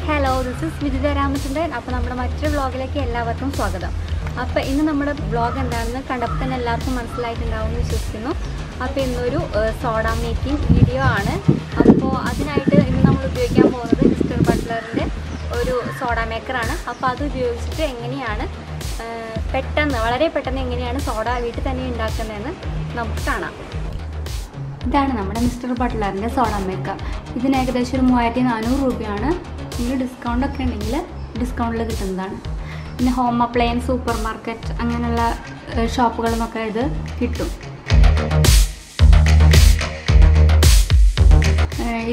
Hello, this is Vijitha Ramachandran. അപ്പോൾ നമ്മുടെ മറ്റൊരു വ്ളോഗിലേക്ക് എല്ലാവർക്കും സ്വാഗതം. അപ്പോൾ ഇന്ന് നമ്മുടെ വ്ളോഗ് എന്താണെന്ന് കണ്ടപ്പോൾ തന്നെ എല്ലാവർക്കും മനസ്സിലായിട്ടുണ്ടാവും എന്ന് വിശ്വസിക്കുന്നു. അപ്പോൾ ഇന്നൊരു സോഡ മേക്കിംഗ് വീഡിയോ ആണ്. അപ്പോൾ അതിനായിട്ട് ഇന്ന് നമ്മൾ ഉപയോഗിക്കാൻ പോകുന്നത് മിസ്റ്റർ ബട്ട്ലറിൻ്റെ ഒരു സോഡ മേക്കറാണ്. അപ്പോൾ അത് ഉപയോഗിച്ചിട്ട് എങ്ങനെയാണ് വളരെ പെട്ടെന്ന് എങ്ങനെയാണ് സോഡ വീട്ടിൽ തന്നെ ഉണ്ടാക്കുന്നതെന്ന് നമുക്ക് കാണാം. ഇതാണ് നമ്മുടെ മിസ്റ്റർ ബട്ട്ലറിൻ്റെ സോഡ മേക്കർ. ഇതിന് ഏകദേശം ഒരു 3400 രൂപയാണ്. ഇതിന് ഡിസ്കൗണ്ടൊക്കെ ഉണ്ടെങ്കിൽ ഡിസ്കൗണ്ടിൽ കിട്ടുന്നതാണ്. പിന്നെ ഹോം അപ്ലയൻസ്, സൂപ്പർ മാർക്കറ്റ് അങ്ങനെയുള്ള ഷോപ്പുകളിൽ നിന്നൊക്കെ ഇത് കിട്ടും.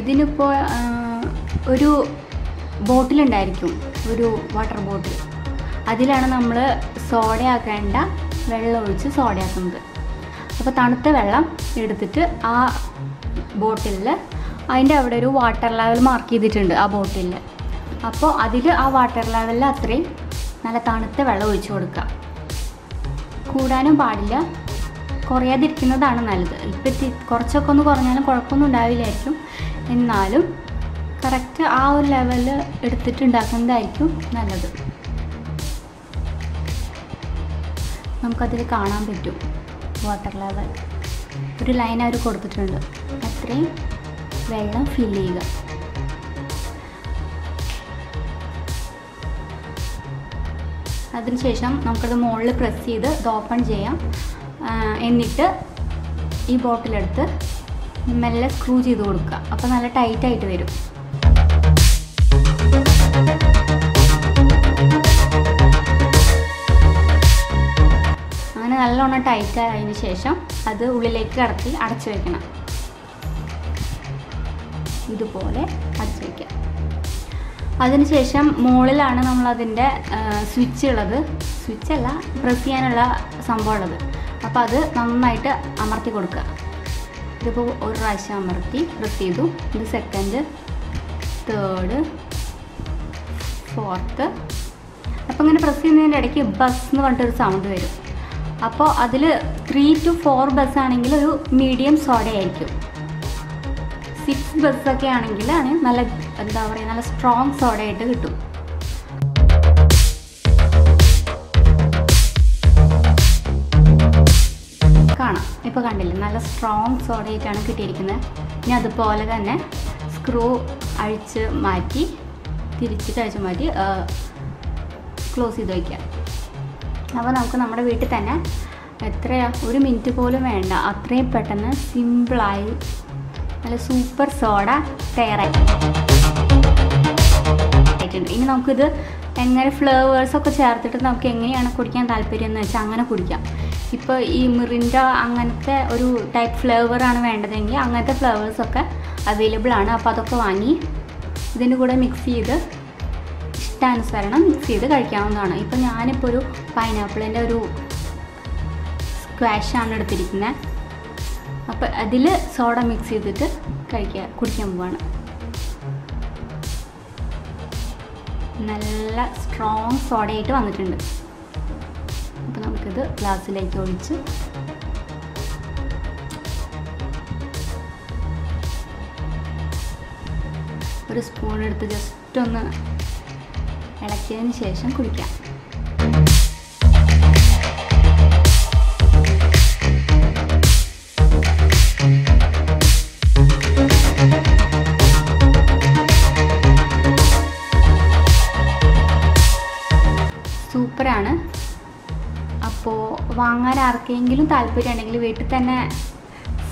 ഇതിനിപ്പോൾ ഒരു ബോട്ടിലുണ്ടായിരിക്കും, ഒരു വാട്ടർ ബോട്ടിൽ. അതിലാണ് നമ്മൾ സോഡയാക്കേണ്ട വെള്ളം ഒഴിച്ച് സോഡയാക്കുന്നത്. അപ്പോൾ തണുത്ത വെള്ളം എടുത്തിട്ട് ആ ബോട്ടിലിൽ അതിൻ്റെ അവിടെ ഒരു വാട്ടർ ലെവൽ മാർക്ക് ചെയ്തിട്ടുണ്ട് ആ ബോട്ടിലിൽ. അപ്പോൾ അതിൽ ആ വാട്ടർ ലെവലിൽ അത്രയും നല്ല തണുത്ത വെള്ളം ഒഴിച്ചു കൊടുക്കുക. കൂടാനും പാടില്ല, കുറയാതിരിക്കുന്നതാണ് നല്ലത്. ഇപ്പം കുറച്ചൊക്കെ ഒന്ന് കുറഞ്ഞാലും കുഴപ്പമൊന്നും ഉണ്ടാവില്ലായിരിക്കും. എന്നാലും കറക്റ്റ് ആ ഒരു ലെവലിൽ എടുത്തിട്ട് ഉണ്ടാക്കുന്നതായിരിക്കും നല്ലത്. നമുക്കതിൽ കാണാൻ പറ്റും വാട്ടർ ലെവൽ, ഒരു ലൈൻ അവർ കൊടുത്തിട്ടുണ്ട്. അത്രയും വെള്ളം ഫില്ല് ചെയ്യുക. അതിനുശേഷം നമുക്കത് മുകളിൽ പ്രസ് ചെയ്ത് ഇത് ഓപ്പൺ ചെയ്യാം. എന്നിട്ട് ഈ ബോട്ടിലെടുത്ത് മെല്ലെ സ്ക്രൂ ചെയ്ത് കൊടുക്കുക. അപ്പോൾ നല്ല ടൈറ്റായിട്ട് വരും. അങ്ങനെ നല്ലോണം ടൈറ്റ് ആയതിന് ശേഷം അത് ഉള്ളിലേക്ക് കടത്തി അടച്ചു വയ്ക്കണം. ഇതുപോലെ അടച്ചു വയ്ക്കുക. അതിനുശേഷം മുകളിലാണ് നമ്മളതിൻ്റെ സ്വിച്ച് ഉള്ളത്. സ്വിച്ചല്ല, പ്രസ് ചെയ്യാനുള്ള സംഭവം ഉള്ളത്. അപ്പോൾ അത് നന്നായിട്ട് അമർത്തി കൊടുക്കുക. ഇതിപ്പോൾ ഒരു പ്രാവശ്യം അമർത്തി പ്രസ് ചെയ്തു. ഇത് സെക്കൻഡ്, തേർഡ്, ഫോർത്ത്. അപ്പോൾ ഇങ്ങനെ പ്രസ് ചെയ്യുന്നതിൻ്റെ ഇടയ്ക്ക് ബസ് എന്ന് പറഞ്ഞിട്ടൊരു സൗണ്ട് വരും. അപ്പോൾ അതിൽ 3 to 4 ബസ് ആണെങ്കിൽ ഒരു മീഡിയം സോഡ ആയിരിക്കും. 6 ബസ്സൊക്കെ ആണെങ്കിൽ നല്ല എന്താ പറയുക, നല്ല സ്ട്രോങ് സോഡയായിട്ട് കിട്ടും. കാണാം, ഇപ്പോൾ കണ്ടില്ലേ, നല്ല സ്ട്രോങ് സോഡയായിട്ടാണ് കിട്ടിയിരിക്കുന്നത്. ഇനി അതുപോലെ തന്നെ സ്ക്രൂ അഴിച്ച് മാറ്റി, തിരിച്ചിട്ട് അഴിച്ച് മാറ്റി ക്ലോസ് ചെയ്ത് വയ്ക്കാം. അപ്പോൾ നമുക്ക് നമ്മുടെ വീട്ടിൽ തന്നെ ഒരു മിനിറ്റ് പോലും വേണ്ട, അത്രയും പെട്ടെന്ന് സിമ്പിളായി നല്ല സൂപ്പർ സോഡ തയ്യാറായിട്ടുണ്ട്. ഇനി നമുക്കിത് എങ്ങനെ ഫ്ലേവേഴ്സൊക്കെ ചേർത്തിട്ട് നമുക്ക് എങ്ങനെയാണ് കുടിക്കാൻ താല്പര്യം എന്ന് വെച്ചാൽ അങ്ങനെ കുടിക്കാം. ഇപ്പോൾ ഈ മിറിൻഡ അങ്ങനത്തെ ഒരു ടൈപ്പ് ഫ്ലേവറാണ് വേണ്ടതെങ്കിൽ അങ്ങനത്തെ ഫ്ലേവേഴ്സൊക്കെ അവൈലബിൾ ആണ്. അപ്പോൾ അതൊക്കെ വാങ്ങി ഇതിൻ്റെ കൂടെ മിക്സ് ചെയ്ത് ഇഷ്ടാനുസരണം മിക്സ് ചെയ്ത് കഴിക്കാവുന്നതാണ്. ഇപ്പോൾ ഞാനിപ്പോൾ ഒരു പൈനാപ്പിളിൻ്റെ ഒരു സ്ക്വാഷാണ് എടുത്തിരിക്കുന്നത്. അപ്പോൾ അതിൽ സോഡ മിക്സ് ചെയ്തിട്ട് കുടിക്കാൻ പോവാണ്. നല്ല സ്ട്രോങ് സോഡയായിട്ട് വന്നിട്ടുണ്ട്. അപ്പോൾ നമുക്കിത് ഗ്ലാസ്സിലേക്ക് ഒഴിച്ച് ഒരു സ്പൂൺ എടുത്ത് ജസ്റ്റ് ഒന്ന് ഇളക്കിയതിന് ശേഷം കുടിക്കാം. സൂപ്പറാണ്. അപ്പോൾ വാങ്ങാൻ ആർക്കെങ്കിലും താല്പര്യം ഉണ്ടെങ്കിൽ, വീട്ടിൽ തന്നെ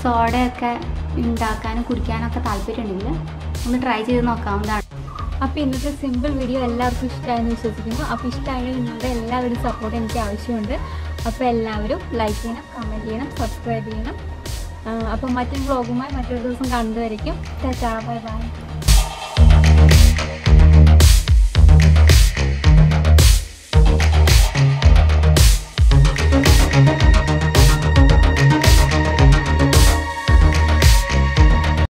സോഡയൊക്കെ ഉണ്ടാക്കാനും കുടിക്കാനൊക്കെ താല്പര്യം ഉണ്ടെങ്കിൽ ഒന്ന് ട്രൈ ചെയ്ത് നോക്കാവുന്നതാണ്. അപ്പോൾ ഇന്നത്തെ സിമ്പിൾ വീഡിയോ എല്ലാവർക്കും ഇഷ്ടമായെന്ന് വിശ്വസിക്കുന്നു. അപ്പോൾ ഇഷ്ടമായെങ്കിൽ നിങ്ങളുടെ എല്ലാവരും സപ്പോർട്ട് എനിക്ക് ആവശ്യമുണ്ട്. അപ്പോൾ എല്ലാവരും ലൈക്ക് ചെയ്യണം, കമൻറ്റ് ചെയ്യണം, സബ്സ്ക്രൈബ് ചെയ്യണം. അപ്പോൾ മറ്റൊരു വ്ളോഗുമായി മറ്റൊരു ദിവസം കണ്ടുവരയ്ക്കും. Bye bye.